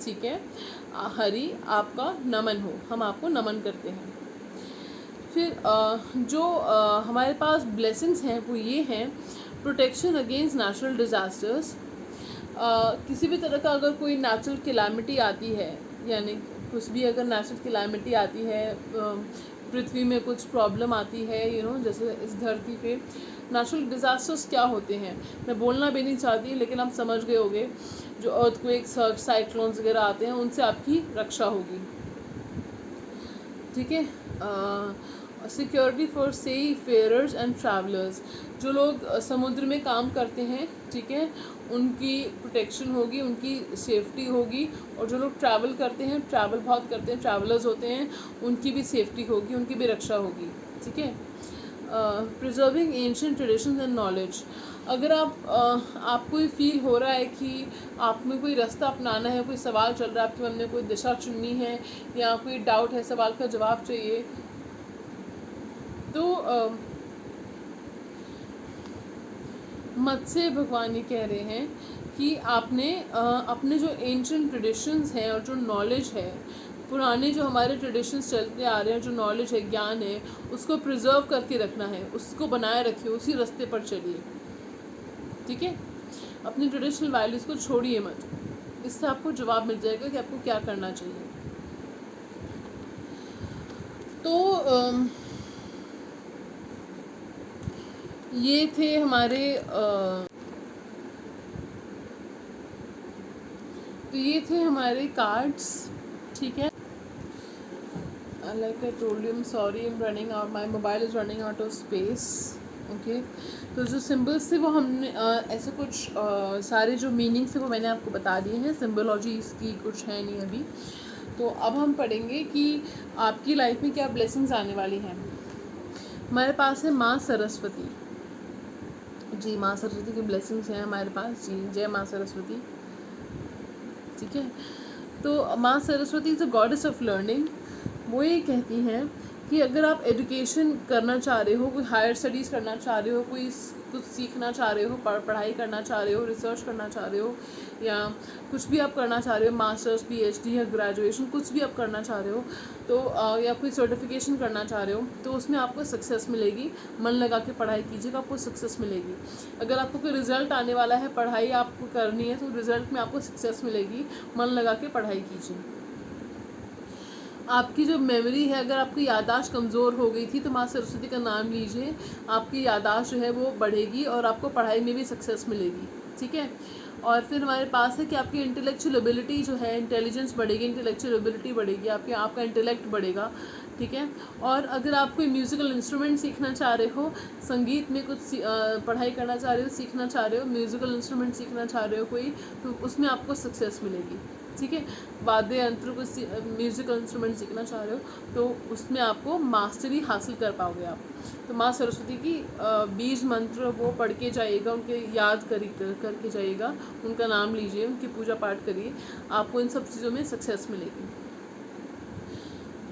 [SPEAKER 1] ठीक है, हरि आपका नमन हो, हम आपको नमन करते हैं। फिर जो हमारे पास ब्लेसिंग्स हैं वो ये हैं, प्रोटेक्शन अगेंस्ट नेचुरल डिज़ास्टर्स। किसी भी तरह का अगर कोई नेचुरल कैलामिटी आती है, यानी कुछ भी अगर नेचुरल कैलामिटी आती है, पृथ्वी में कुछ प्रॉब्लम आती है, जैसे इस धरती पे नेचुरल डिज़ास्टर्स क्या होते हैं, मैं बोलना भी नहीं चाहती, लेकिन आप समझ गए होंगे, जो अर्थक्वेक्स, साइक्लोन्स वगैरह आते हैं उनसे आपकी रक्षा होगी, ठीक है। Security for seafarers and travellers, जो लोग समुद्र में काम करते हैं, ठीक है, उनकी प्रोटेक्शन होगी, उनकी सेफ्टी होगी, और जो लोग ट्रैवल करते हैं, ट्रैवल बहुत करते हैं, ट्रैवलर्स होते हैं, उनकी भी सेफ्टी होगी, उनकी भी रक्षा होगी, ठीक है। Preserving ancient traditions and knowledge, अगर आपको ये फील हो रहा है कि आप में कोई रास्ता अपनाना है, कोई सवाल चल रहा है आपके मन में, कोई दिशा चुननी है, या कोई डाउट है, सवाल का जवाब चाहिए, तो मत्स्य भगवान ये कह रहे हैं कि आपने अपने जो एंशिएंट ट्रेडिशंस हैं और जो नॉलेज है पुराने जो हमारे ट्रेडिशंस चलते आ रहे हैं, जो नॉलेज है, ज्ञान है, उसको प्रिजर्व करके रखना है, उसको बनाए रखिए, उसी रास्ते पर चलिए, ठीक है। अपनी ट्रेडिशनल वैल्यूज़ को छोड़िए मत। इससे आपको जवाब मिल जाएगा कि आपको क्या करना चाहिए। तो ये थे हमारे कार्ड्स, ठीक है। Like I told you, I am sorry, I am running out, my mobile is running out of space, okay. तो जो सिम्बल्स थे वो हमने ऐसे कुछ सारे जो मीनिंग्स थे वो मैंने आपको बता दिए हैं। सिम्बोलॉजी इसकी कुछ है नहीं अभी। तो अब हम पढ़ेंगे कि आपकी लाइफ में क्या ब्लेसिंग्स आने वाली हैं। हमारे पास है माँ सरस्वती जी, माँ सरस्वती की ब्लेसिंग्स हैं हमारे पास जी। जय माँ सरस्वती, ठीक है। तो माँ Saraswati is a goddess of learning. वो ये कहती हैं कि अगर आप एजुकेशन करना चाह रहे हो, कोई हायर स्टडीज़ करना चाह रहे हो, कोई कुछ सीखना चाह रहे हो, पढ़ाई करना चाह रहे हो, रिसर्च करना चाह रहे हो, या कुछ भी आप करना चाह रहे हो, मास्टर्स, पीएचडी या ग्रेजुएशन, कुछ भी आप करना चाह रहे हो, तो या कोई सर्टिफिकेशन करना चाह रहे हो, तो उसमें आपको सक्सेस मिलेगी। मन लगा के पढ़ाई कीजिएगा, आपको सक्सेस मिलेगी। अगर आपको कोई रिज़ल्ट आने वाला है, पढ़ाई आपको करनी है, तो रिज़ल्ट में आपको सक्सेस मिलेगी। मन लगा के पढ़ाई कीजिए। आपकी जो मेमोरी है, अगर आपकी याददाश्त कमज़ोर हो गई थी, तो माँ सरस्वती का नाम लीजिए, आपकी याददाश्त जो है वो बढ़ेगी और आपको पढ़ाई में भी सक्सेस मिलेगी, ठीक है। और फिर हमारे पास है कि आपकी इंटेलेक्चुअल एबिलिटी जो है, इंटेलिजेंस बढ़ेगी, इंटेलेक्चुअल एबिलिटी बढ़ेगी, आपका इंटेलेक्ट बढ़ेगा, ठीक है। और अगर आप कोई म्यूज़िकल इंस्ट्रूमेंट सीखना चाह रहे हो, संगीत में कुछ पढ़ाई करना चाह रहे हो, सीखना चाह रहे हो, म्यूज़िकल इंस्ट्रूमेंट सीखना चाह रहे हो कोई, तो उसमें आपको सक्सेस मिलेगी, ठीक है। वाद्य यंत्र को म्यूज़िकल इंस्ट्रूमेंट सीखना चाह रहे हो, तो उसमें आपको मास्टरी हासिल कर पाओगे आप। तो माँ सरस्वती की बीज मंत्र वो पढ़ के जाइएगा, उनके याद करके जाइएगा, उनका नाम लीजिए, उनकी पूजा पाठ करिए, आपको इन सब चीज़ों में सक्सेस मिलेगी।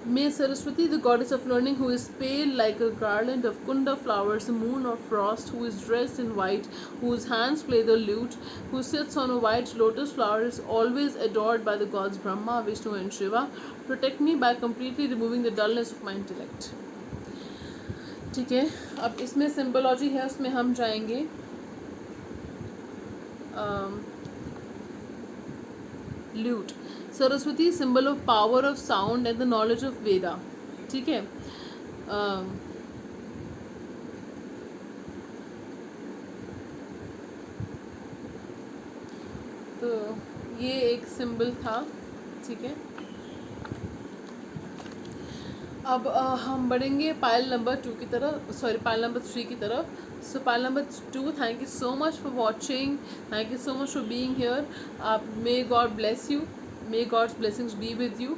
[SPEAKER 1] May Saraswati, the goddess of learning, who is pale like a garland of kunda flowers, the moon of frost, who is dressed in white, whose hands play the lute, who sits on a white lotus flower, is always adored by the gods Brahma, Vishnu and Shiva, protect me by completely removing the dullness of my intellect. ठीक है, अब इसमें symbology है, उसमें हम जाएंगे। Lute, Saraswati symbol of power of sound and the knowledge of Veda, ठीक है। तो ये एक सिंबल था, ठीक है। अब हम बढ़ेंगे पायल नंबर 2 की तरफ, सॉरी पायल नंबर 3 की तरफ। So pile number 2, thank you so much for watching, thank you so much for being here. आप may God bless you, may God's blessings be with you,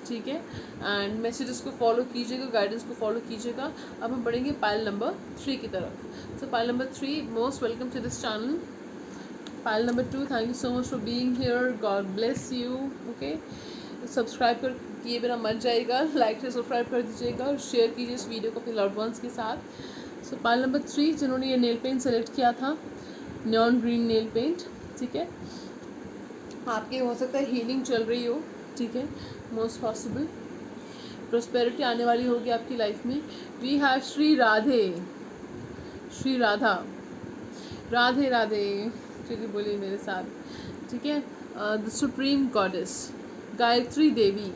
[SPEAKER 1] ठीक है। एंड मैसेजेस को follow कीजिएगा, guidance को follow कीजिएगा। अब हम बढ़ेंगे पायल नंबर 3 की तरफ। So pile number 3, most welcome to this channel. Pile number 2, thank you so much for being here, God bless you, okay. Subscribe कर किए बिना मत जाइएगा, लाइक से सब्सक्राइब कर दीजिएगा और शेयर कीजिए इस वीडियो को अपने लव्ड वंस के साथ। सो पायल नंबर 3, जिन्होंने ये नेल पेंट सेलेक्ट किया था, नियॉन ग्रीन नेल पेंट, ठीक है। आपके हो सकता है हीलिंग चल रही हो, ठीक है, मोस्ट पॉसिबल प्रोस्पेरिटी आने वाली होगी आपकी लाइफ में। वी हैव श्री राधे, श्री राधा, राधे राधे, चलिए बोलिए मेरे साथ, ठीक है। The supreme goddess Gayatri Devi,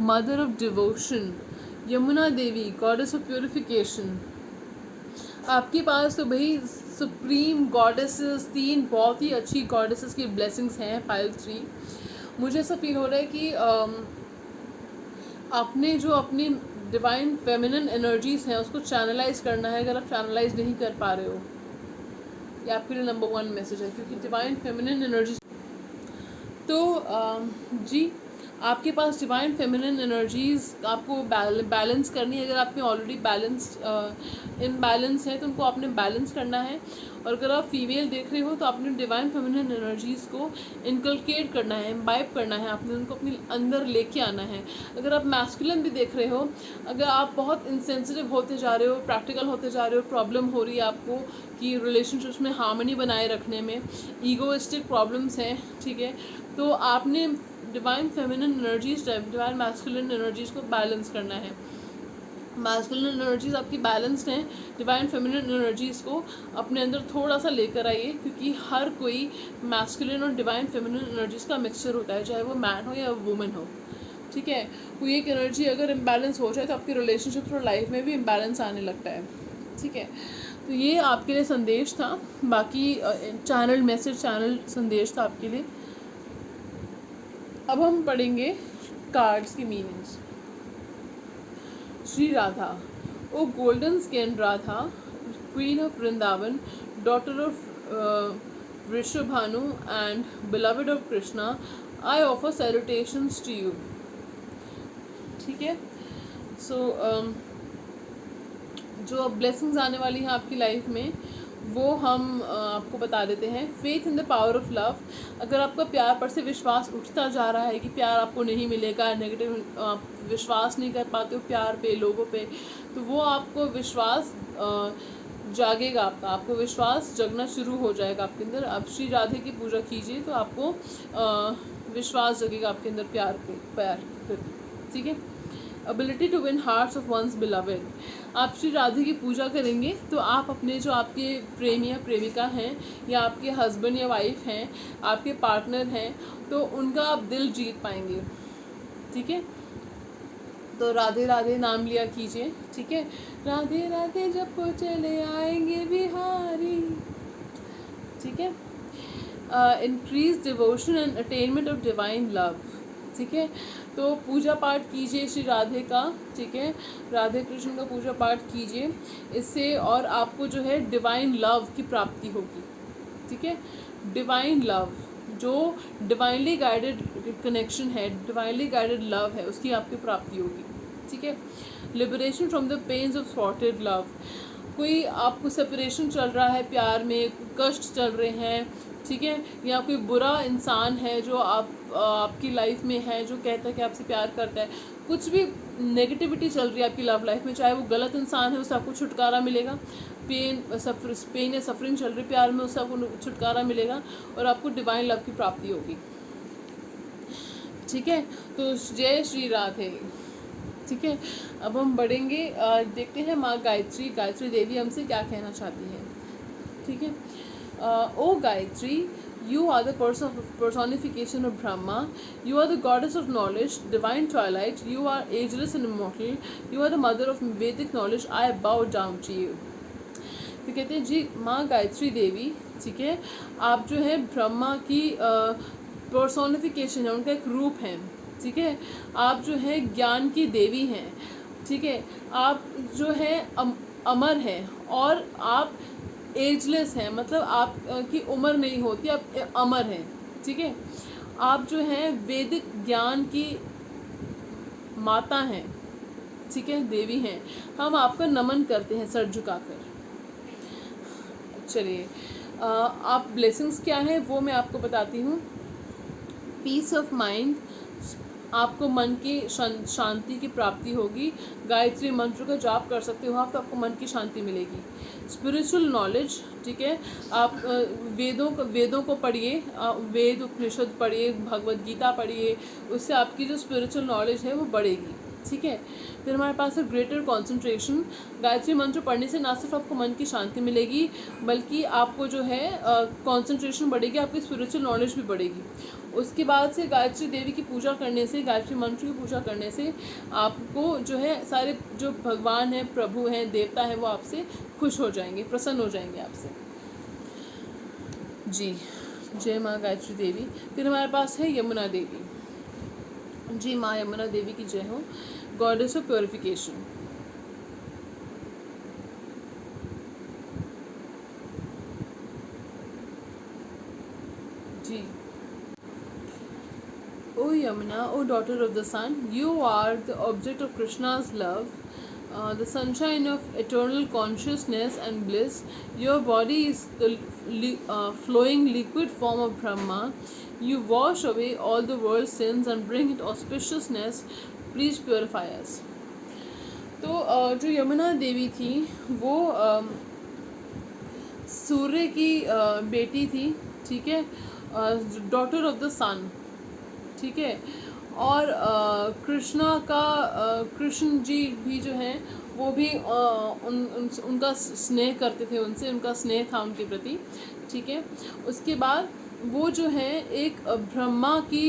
[SPEAKER 1] mother of devotion Yamuna Devi, goddess of purification. आपके पास तो भाई सुप्रीम गॉडेसेस 3 बहुत ही अच्छी गॉडेसेस की ब्लेसिंग्स हैं पायल 3। मुझे ऐसा फील हो रहा है कि आपने जो अपनी डिवाइन फेमिनिन एनर्जीज़ हैं उसको चैनलाइज करना है। अगर आप चैनलाइज नहीं कर पा रहे हो, ये आपके लिए नंबर 1 मैसेज है, क्योंकि डिवाइन फेमिनिन एनर्जी। तो जी आपके पास डिवाइन फेमिनिन एनर्जीज़ आपको बैलेंस करनी है। अगर आप में ऑलरेडी बैलेंस्ड इनबैलेंस है तो उनको आपने बैलेंस करना है। और अगर आप फीमेल देख रहे हो तो आपने डिवाइन फेमिनिन एनर्जीज़ को इनकलकेट करना है, इम्बाइब करना है, आपने उनको अपने अंदर लेके आना है। अगर आप मैस्कुलिन भी देख रहे हो, अगर आप बहुत इंसेंसिटिव होते जा रहे हो, प्रैक्टिकल होते जा रहे हो, प्रॉब्लम हो रही है आपको कि रिलेशनशिप्स में हार्मनी बनाए रखने में, ईगोइस्टिक प्रॉब्लम्स हैं, ठीक है, तो आपने divine feminine energies divine masculine energies को बैलेंस करना है। मैस्कुलिन एनर्जीज़ आपकी बैलेंस्ड हैं, डिवाइन फेमिनिन एनर्जीज़ को अपने अंदर थोड़ा सा लेकर आइए, क्योंकि हर कोई मैस्कुलिन और डिवाइन फेमिनिन एनर्जीज़ का मिक्सचर होता है, चाहे वो मैन हो या वुमेन हो, ठीक है। कोई एक एनर्जी अगर इम्बैलेंस हो जाए तो आपकी रिलेशनशिप और लाइफ में भी इम्बैलेंस आने लगता है, ठीक है। तो ये आपके लिए संदेश था, बाकी चैनल मैसेज चैनल संदेश था आपके लिए। अब हम पढ़ेंगे कार्ड्स की meanings. Shri Radha, O golden skin Radha, queen of Vrindavan, daughter of Vrishabhanu and beloved of Krishna, I offer salutations to you, ठीक है। सो जो ब्लेसिंग्स आने वाली हैं आपकी लाइफ में वो हम आपको बता देते हैं। Faith in the power of love, अगर आपका प्यार पर से विश्वास उठता जा रहा है कि प्यार आपको नहीं मिलेगा, नेगेटिव आप विश्वास नहीं कर पाते हो प्यार पे, लोगों पे, तो वो आपको विश्वास जागेगा, आपको विश्वास जगना शुरू हो जाएगा आपके अंदर। आप श्री राधे की पूजा कीजिए तो आपको विश्वास जगेगा आपके अंदर प्यार पे, ठीक है। Ability to win hearts of one's beloved, आप श्री राधे की पूजा करेंगे तो आप अपने जो आपके प्रेमी या प्रेमिका हैं, या आपके हस्बैंड या वाइफ हैं, आपके पार्टनर हैं, तो उनका आप दिल जीत पाएंगे, ठीक है। तो राधे राधे नाम लिया कीजिए, ठीक है। राधे राधे जब चले आएंगे बिहारी, ठीक है। Increase devotion and attainment of divine love, ठीक है। तो पूजा पाठ कीजिए श्री राधे का, ठीक है, राधे कृष्ण का पूजा पाठ कीजिए, इससे और आपको जो है डिवाइन लव की प्राप्ति होगी, ठीक है। डिवाइन लव जो डिवाइनली गाइडेड कनेक्शन है, डिवाइनली गाइडेड लव है, उसकी आपकी प्राप्ति होगी, ठीक है। Liberation from the pains of थ्वॉटेड लव, कोई आपको सेपरेशन चल रहा है, प्यार में कष्ट चल रहे हैं, ठीक है, या कोई बुरा इंसान है जो आपकी लाइफ में है, जो कहता है कि आपसे प्यार करता है, कुछ भी नेगेटिविटी चल रही है आपकी लव लाइफ में, चाहे वो गलत इंसान है, उससे आपको छुटकारा मिलेगा। पेन या सफरिंग चल रही प्यार में, उससे आपको छुटकारा मिलेगा और आपको डिवाइन लव की प्राप्ति होगी, ठीक है। तो जय श्री राधे, ठीक है। अब हम बढ़ेंगे, देखते हैं माँ गायत्री देवी हमसे क्या कहना चाहती है, ठीक है। ओ Gayatri, you are the personification of Brahma, you are the goddess of knowledge, divine twilight, you are ageless and immortal, you are the mother of Vedic knowledge, I bow down to you। तो कहते हैं जी माँ गायत्री देवी, ठीक है, आप जो है ब्रह्मा की पर्सोनिफिकेशन है, उनका एक रूप है, ठीक है। आप जो है ज्ञान की देवी हैं, ठीक है। आप जो है अमर हैं और आप एजलेस हैं, मतलब आप की उम्र नहीं होती, आप अमर हैं, ठीक है। आप जो हैं वैदिक ज्ञान की माता हैं, ठीक है, देवी हैं। हम आपका नमन करते हैं सर झुकाकर। चलिए आप ब्लेसिंग्स क्या हैं वो मैं आपको बताती हूँ। पीस ऑफ माइंड, आपको मन की शांति की प्राप्ति होगी। गायत्री मंत्र का जाप कर सकते हो आप, तो आपको मन की शांति मिलेगी। स्पिरिचुअल नॉलेज, ठीक है, आप वेदों को पढ़िए, वेद उपनिषद पढ़िए, भगवद गीता पढ़िए, उससे आपकी जो स्पिरिचुअल नॉलेज है वो बढ़ेगी, ठीक है। फिर हमारे पास है ग्रेटर कंसंट्रेशन। गायत्री मंत्र पढ़ने से ना सिर्फ आपको मन की शांति मिलेगी, बल्कि आपको जो है कंसंट्रेशन बढ़ेगी, आपकी स्पिरिचुअल नॉलेज भी बढ़ेगी। उसके बाद से गायत्री देवी की पूजा करने से, गायत्री मंत्र की पूजा करने से आपको जो है सारे जो भगवान हैं, प्रभु हैं, देवता हैं, वो आपसे खुश हो जाएंगे, प्रसन्न हो जाएंगे आपसे। जी जय माँ गायत्री देवी। फिर हमारे पास है यमुना देवी। जी माँ यमुना देवी की जय हो, गॉडेस ऑफ प्योरिफिकेशन। जी ओ O Yamuna, O daughter of the sun, you are the object of Krishna's love, the sunshine of eternal consciousness and bliss. Your body is the flowing liquid form of Brahma. You wash away all the world's sins and bring it auspiciousness. Please purify us. तो जो यमुना देवी थी वो सूर्य की बेटी थी, ठीक है, daughter of the सन, ठीक है। और कृष्ण जी भी जो हैं वो भी उनका स्नेह करते थे, उनसे उनका स्नेह था उनके प्रति, ठीक है। उसके बाद वो जो है एक ब्रह्मा की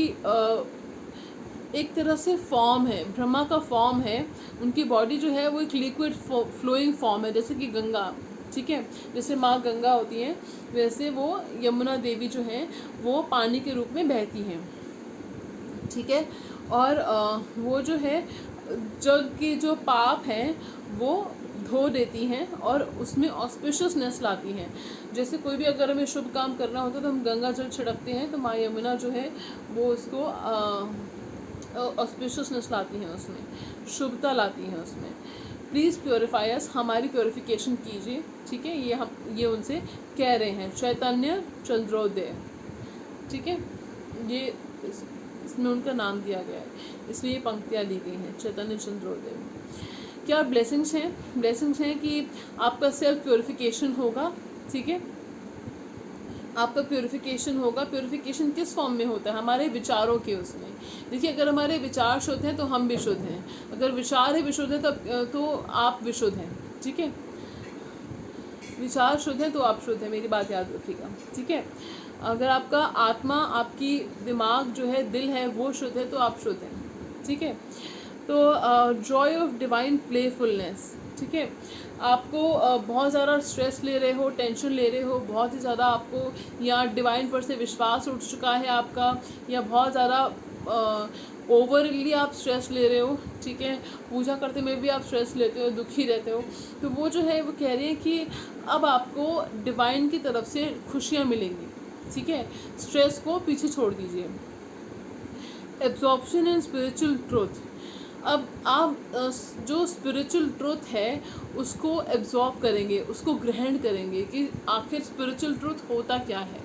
[SPEAKER 1] एक तरह से फॉर्म है, ब्रह्मा का फॉर्म है। उनकी बॉडी जो है वो एक लिक्विड फ्लोइंग फॉर्म है, जैसे कि गंगा, ठीक है, जैसे माँ गंगा होती हैं वैसे वो यमुना देवी जो हैं वो पानी के रूप में बहती हैं, ठीक है। और वो जो है जग के जो पाप हैं वो धो देती हैं और उसमें ऑस्पिशियसनेस लाती हैं। जैसे कोई भी अगर हमें शुभ काम करना होता है तो हम गंगा जल छिड़कते हैं, तो माँ यमुना जो है वो उसको ऑस्पिशियसनेस लाती हैं, उसमें शुभता लाती हैं उसमें। प्लीज़ प्योरीफाई अस, हमारी प्योरीफिकेशन कीजिए, ठीक है। ये उनसे कह रहे हैं, चैतन्य चंद्रोदय, ठीक है। ये इसमें उनका नाम दिया गया है, इसलिए ये पंक्तियाँ ली गई हैं, चैतन्य चंद्रोदय। क्या ब्लेसिंग्स हैं? ब्लेसिंग्स हैं कि आपका सेल्फ प्योरीफिकेशन होगा, ठीक है, आपका प्योरीफिकेशन होगा। प्योरीफिकेशन किस फॉर्म में होता है? हमारे विचारों के उसमें। देखिए, अगर हमारे विचार शुद्ध हैं तो हम भी शुद्ध हैं, अगर विचार ही विशुद्ध है तब तो आप विशुद्ध हैं, ठीक है। विचार शुद्ध है तो आप शुद्ध हैं, मेरी बात याद रखिएगा, ठीक है। अगर आपका आत्मा, आपकी दिमाग जो है, दिल है, वो शुद्ध है तो आप शुद्ध हैं, ठीक है। तो जॉय ऑफ डिवाइन प्लेफुलनेस, ठीक है। आपको बहुत ज़्यादा स्ट्रेस ले रहे हो, टेंशन ले रहे हो, बहुत ही ज़्यादा आपको या डिवाइन पर से विश्वास उठ चुका है आपका, या बहुत ज़्यादा ओवरली आप स्ट्रेस ले रहे हो, ठीक है, पूजा करते में भी आप स्ट्रेस लेते हो, दुखी रहते हो, तो वो जो है वो कह रही है कि अब आपको डिवाइन की तरफ से खुशियाँ मिलेंगी, ठीक है। स्ट्रेस को पीछे छोड़ दीजिए। एब्जॉर्प्शन इन स्पिरिचुअल ट्रूथ, अब आप जो स्पिरिचुअल ट्रूथ है उसको एब्जॉर्ब करेंगे, उसको ग्रहण करेंगे कि आखिर स्पिरिचुअल ट्रूथ होता क्या है,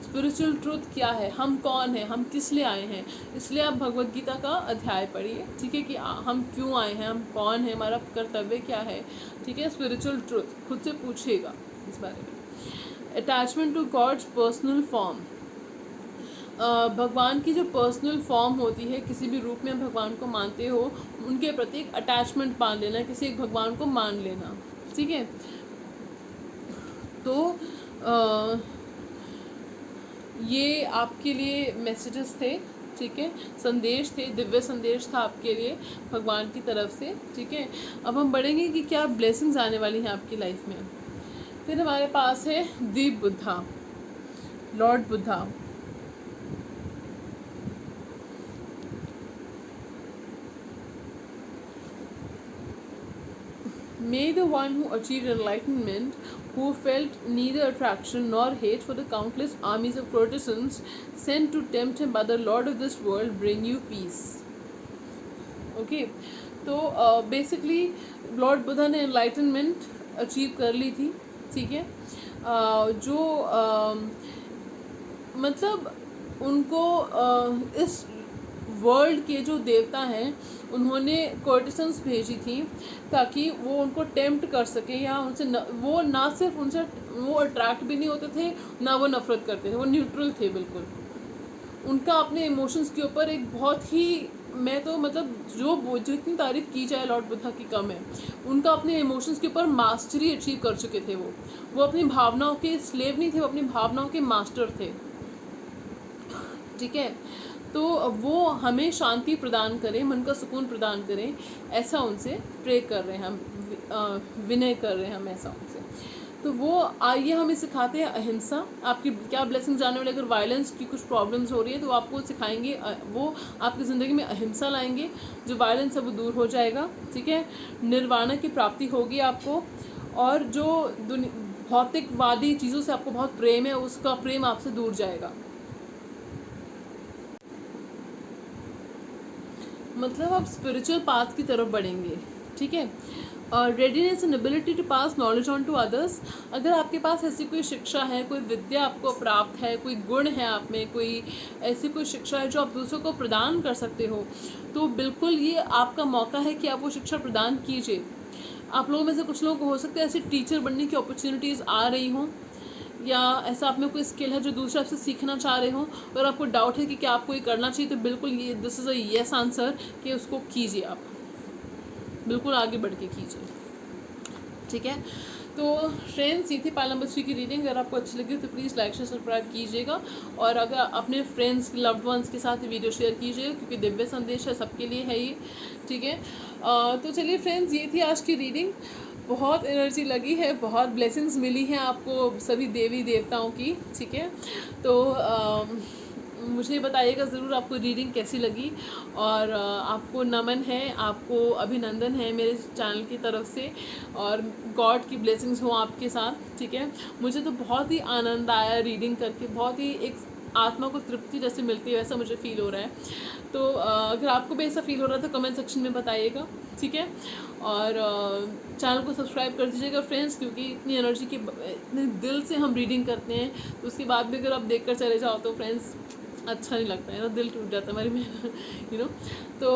[SPEAKER 1] स्पिरिचुअल ट्रूथ क्या है, हम कौन हैं, हम किस लिए आए हैं। इसलिए आप भगवद गीता का अध्याय पढ़िए, ठीक है, कि हम क्यों आए हैं, हम कौन हैं, हमारा कर्तव्य क्या है, ठीक है। स्पिरिचुअल ट्रूथ खुद से पूछिएगा इस बारे में। Attachment to God's personal form, भगवान की जो पर्सनल फॉर्म होती है, किसी भी रूप में भगवान को मानते हो, उनके प्रति एक अटैचमेंट मान लेना, किसी एक भगवान को मान लेना, ठीक है। तो ये आपके लिए मैसेजेस थे, ठीक है, संदेश थे, दिव्य संदेश था आपके लिए भगवान की तरफ से, ठीक है। अब हम बढ़ेंगे कि क्या ब्लेसिंग्स आने वाली हैं आपकी लाइफ में। फिर हमारे पास है दीप Buddha, lord Buddha. May the one who achieved enlightenment, who felt neither attraction nor hate for the countless armies of courtesans sent to tempt him by the Lord of this world, bring you peace. Okay, तो basically Lord Buddha ने enlightenment achieve कर ली थी, ठीक है। जो मतलब उनको इस वर्ल्ड के जो देवता हैं उन्होंने कोर्टिसन्स भेजी थी ताकि वो उनको टेम्प्ट कर सके, या उनसे वो ना सिर्फ उनसे वो अट्रैक्ट भी नहीं होते थे, ना वो नफ़रत करते थे, वो न्यूट्रल थे बिल्कुल। उनका अपने इमोशंस के ऊपर एक बहुत ही, मैं तो मतलब जो जितनी तारीफ़ की जाए लॉर्ड बुद्धा की कम है। उनका अपने इमोशंस के ऊपर मास्टरी अचीव कर चुके थे। वो अपनी भावनाओं के स्लेव नहीं थे, वो अपनी भावनाओं के मास्टर थे, ठीक है। तो वो हमें शांति प्रदान करें, मन का सुकून प्रदान करें, ऐसा उनसे प्रे कर रहे हैं हम, विनय कर रहे हैं हम ऐसा उनसे। तो वो आइए हमें सिखाते हैं अहिंसा। आपकी क्या ब्लेसिंग्स आने वाली, अगर वायलेंस की कुछ प्रॉब्लम्स हो रही है तो आपको सिखाएंगे, वो आपकी ज़िंदगी में अहिंसा लाएंगे, जो वायलेंस है वो दूर हो जाएगा, ठीक है। निर्वाणा की प्राप्ति होगी आपको, और जो भौतिकवादी चीज़ों से आपको बहुत प्रेम है, उसका प्रेम आपसे दूर जाएगा। मतलब आप स्पिरिचुअल पाथ की तरफ बढ़ेंगे, ठीक है। और readiness and ability to pass knowledge on to others, अगर आपके पास ऐसी कोई शिक्षा है, कोई विद्या आपको प्राप्त है, कोई गुण है आप में, कोई ऐसी कोई शिक्षा है जो आप दूसरों को प्रदान कर सकते हो, तो बिल्कुल ये आपका मौका है कि आप वो शिक्षा प्रदान कीजिए। आप लोगों में से कुछ लोगों को हो सकता है ऐसे टीचर बनने की अपॉर्चुनिटीज़ आ रही हों, या ऐसा आप में कोई स्किल है जो दूसरे आपसे सीखना चाह रहे हो और आपको डाउट है कि क्या आपको ये करना चाहिए, तो बिल्कुल ये this is a yes answer कि उसको कीजिए, आप बिल्कुल आगे बढ़ के कीजिए, ठीक है। तो फ्रेंड्स, ये थी पाइल नंबर 3 की रीडिंग। अगर आपको अच्छी लगी तो प्लीज़ लाइक शेयर सब्सक्राइब कीजिएगा, और अगर अपने फ्रेंड्स लव्ड वंस के साथ वीडियो शेयर कीजिएगा, क्योंकि दिव्य संदेश है, सबके लिए है ये, ठीक है। तो चलिए फ्रेंड्स, ये थी आज की रीडिंग। बहुत एनर्जी लगी है, बहुत ब्लेसिंग्स मिली हैं आपको सभी देवी देवताओं की, ठीक है। तो मुझे बताइएगा ज़रूर आपको रीडिंग कैसी लगी, और आपको नमन है, आपको अभिनंदन है मेरे चैनल की तरफ से, और गॉड की ब्लेसिंग्स हो आपके साथ, ठीक है। मुझे तो बहुत ही आनंद आया रीडिंग करके, बहुत ही एक आत्मा को तृप्ति जैसे मिलती है, वैसा मुझे फ़ील हो रहा है। तो अगर आपको भी ऐसा फील हो रहा है तो कमेंट सेक्शन में बताइएगा, ठीक है। और चैनल को सब्सक्राइब कर दीजिएगा फ्रेंड्स, क्योंकि इतनी एनर्जी के इतने दिल से हम रीडिंग करते हैं, तो उसके बाद भी अगर आप देख कर चले जाओ तो फ्रेंड्स अच्छा नहीं लगता है ना, दिल टूट जाता है हमारी मेहनत, यू नो। तो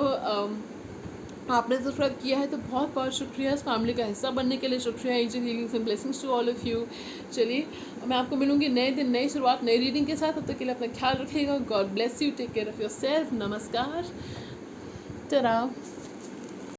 [SPEAKER 1] आपने सब्सक्राइब किया है तो बहुत बहुत शुक्रिया, इस फैमिली का हिस्सा बनने के लिए शुक्रिया। Angel healings and blessings to all of you. चलिए, मैं आपको मिलूंगी नए दिन, नई शुरुआत, नई रीडिंग के साथ। तब तक के लिए अपना ख्याल रखिएगा। God bless you, take care of yourself. नमस्कार, टरा।